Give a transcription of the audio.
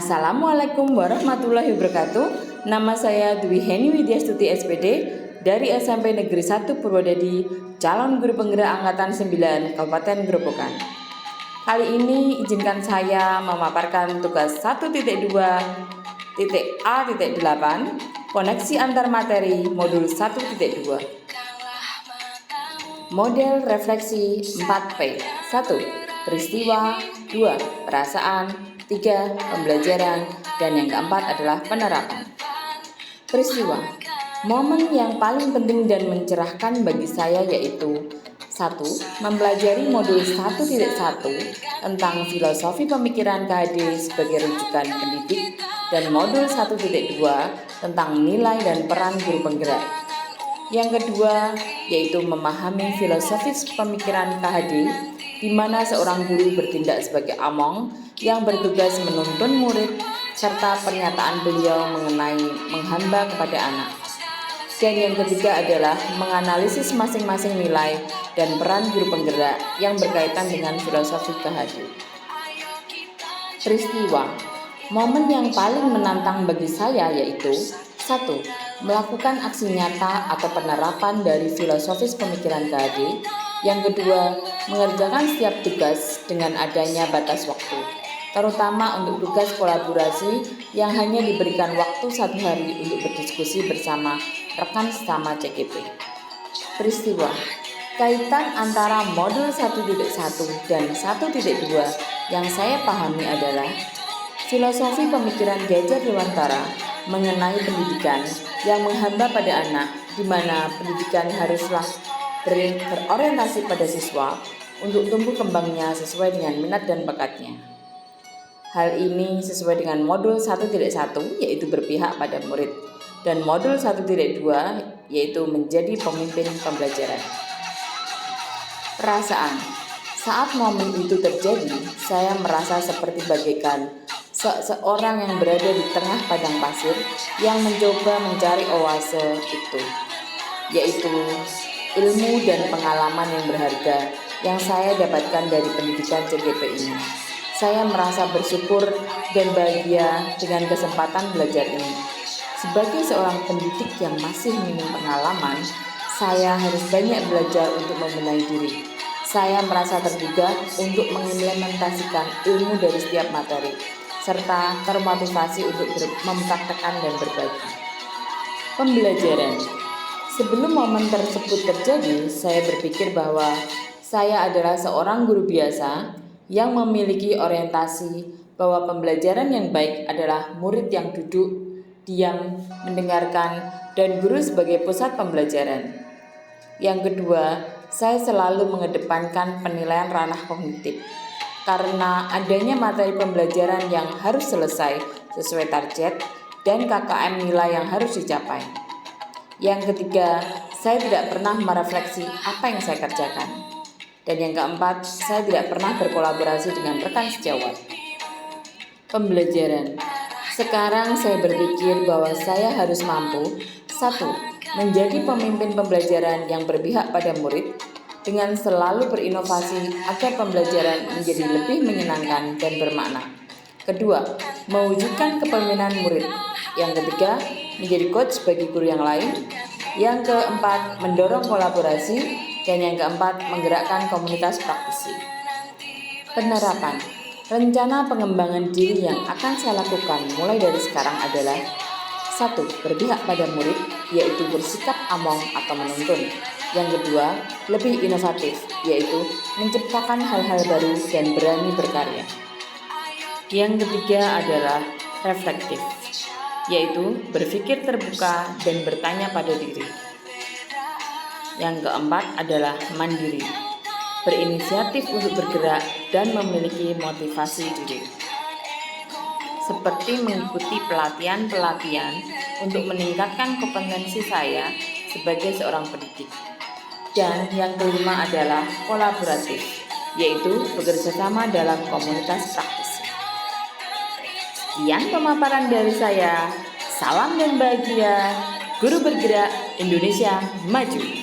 Assalamualaikum warahmatullahi wabarakatuh. Nama saya Dwi Heni Widyastuti SPD dari SMP Negeri 1 Purwodadi, calon guru penggerak angkatan 9 Kabupaten Grobogan. Kali ini izinkan saya memaparkan tugas 1.2.A.8 koneksi antar materi modul 1.2. Model refleksi 4P. 1. Peristiwa. 2. Perasaan. 3. Pembelajaran. Dan yang keempat adalah penerapan. Peristiwa. Momen yang paling penting dan mencerahkan bagi saya yaitu 1. Mempelajari modul 1.1 tentang filosofi pemikiran KHD sebagai rujukan pendidik dan modul 1.2 tentang nilai dan peran guru penggerak. Yang kedua yaitu memahami filosofis pemikiran KHD di mana seorang guru bertindak sebagai among yang bertugas menuntun murid serta pernyataan beliau mengenai menghamba kepada anak. Dan yang ketiga adalah menganalisis masing-masing nilai dan peran guru penggerak yang berkaitan dengan filosofi KHD. Peristiwa. Momen yang paling menantang bagi saya yaitu 1. Melakukan aksi nyata atau penerapan dari filosofis pemikiran KHD. Yang kedua, mengerjakan setiap tugas dengan adanya batas waktu, terutama untuk tugas kolaborasi yang hanya diberikan waktu 1 hari untuk berdiskusi bersama rekan sesama CKP. Peristiwa. Kaitan antara modul 1.1 dan 1.2 yang saya pahami adalah filosofi pemikiran Gajah Dewantara mengenai pendidikan yang menghamba pada anak, di mana pendidikan haruslah berorientasi pada siswa untuk tumbuh kembangnya sesuai dengan minat dan bakatnya. Hal ini sesuai dengan modul 1.1 yaitu berpihak pada murid dan modul 1.2 yaitu menjadi pemimpin pembelajaran. Perasaan. Saat momen itu terjadi, saya merasa seperti bagaikan seorang yang berada di tengah padang pasir yang mencoba mencari oase itu, yaitu ilmu dan pengalaman yang berharga yang saya dapatkan dari pendidikan CGP ini. Saya merasa bersyukur dan bahagia dengan kesempatan belajar ini. Sebagai seorang pendidik yang masih minim pengalaman, saya harus banyak belajar untuk membenahi diri. Saya merasa tergugah untuk mengimplementasikan ilmu dari setiap materi, serta termotivasi untuk mempraktekkan dan berbagi. Pembelajaran. Sebelum momen tersebut terjadi, saya berpikir bahwa saya adalah seorang guru biasa yang memiliki orientasi bahwa pembelajaran yang baik adalah murid yang duduk, diam, mendengarkan, dan guru sebagai pusat pembelajaran. Yang kedua, saya selalu mengedepankan penilaian ranah kognitif karena adanya materi pembelajaran yang harus selesai sesuai target dan KKM nilai yang harus dicapai. Yang ketiga, saya tidak pernah merefleksi apa yang saya kerjakan. Dan yang keempat, saya tidak pernah berkolaborasi dengan rekan sejawat. Pembelajaran. Sekarang saya berpikir bahwa saya harus mampu 1. Menjadi pemimpin pembelajaran yang berpihak pada murid dengan selalu berinovasi agar pembelajaran menjadi lebih menyenangkan dan bermakna. Kedua, mewujudkan kepemimpinan murid. Yang ketiga, menjadi coach bagi guru yang lain. Yang keempat, mendorong kolaborasi. Dan yang keempat, menggerakkan komunitas praktisi. Penerapan. Rencana pengembangan diri yang akan saya lakukan mulai dari sekarang adalah 1. Berpihak pada murid, yaitu bersikap among atau menuntun. Yang kedua, lebih inovatif, yaitu menciptakan hal-hal baru dan berani berkarya. Yang ketiga adalah reflektif, yaitu berpikir terbuka dan bertanya pada diri. Yang keempat adalah mandiri, berinisiatif untuk bergerak dan memiliki motivasi diri, seperti mengikuti pelatihan-pelatihan untuk meningkatkan kompetensi saya sebagai seorang pendidik. Dan yang kelima adalah kolaboratif, yaitu bekerja sama dalam komunitas praktisi. Sekian pemaparan dari saya. Salam dan bahagia. Guru bergerak, Indonesia maju.